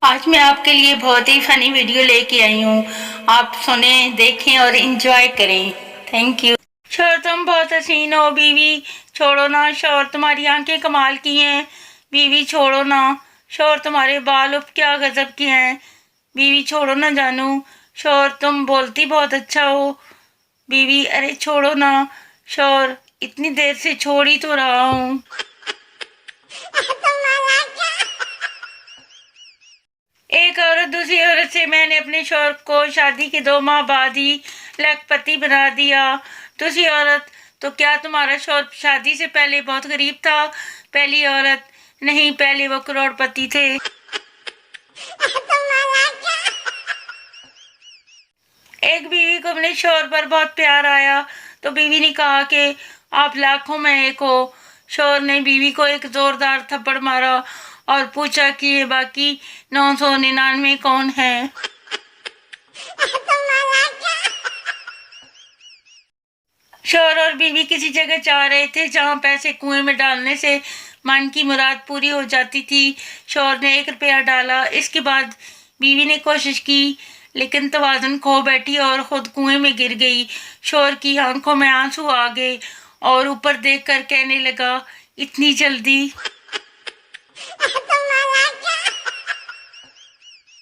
आज मैं आपके लिए बहुत ही फनी वीडियो लेके आई हूँ। आप सुने, देखें और एंजॉय करें। Thank you. शोर तुम बहुत हसीन हो, बीवी छोड़ो ना। शोर तुम्हारी आंखें कमाल की हैं, बीवी छोड़ो ना। शोर तुम्हारे बाल उफ क्या गजब के हैं, बीवी छोड़ो ना जानू। शोर तुम बोलती बहुत अच्छा हो, बीवी अरे छोड़ो ना। शोर इतनी देर से छोड़ ही तो रहा हूँ। एक औरत दूसरी औरत से, मैंने अपने शौहर को शादी के 2 माह बाद ही लखपति बना दिया। दूसरी औरत, तो क्या तुम्हारा शौहर शादी से पहले बहुत गरीब था? पहली औरत, नहीं, पहले वो करोड़पति थे। एक बीवी को अपने शौहर पर बहुत प्यार आया तो बीवी ने कहा कि आप लाखों में एक हो। शौहर ने बीवी को एक जोरदार थप्पड़ मारा और पूछा कि ये बाकी 999 कौन है? शौहर और बीवी किसी जगह जा रहे थे जहां पैसे कुएं में डालने से मन की मुराद पूरी हो जाती थी। शौहर ने 1 रुपया डाला। इसके बाद बीवी ने कोशिश की लेकिन तवाज़ुन खो बैठी और खुद कुएं में गिर गई। शौहर की आंखों में आंसू आ गए और ऊपर देखकर कहने लगा, इतनी जल्दी?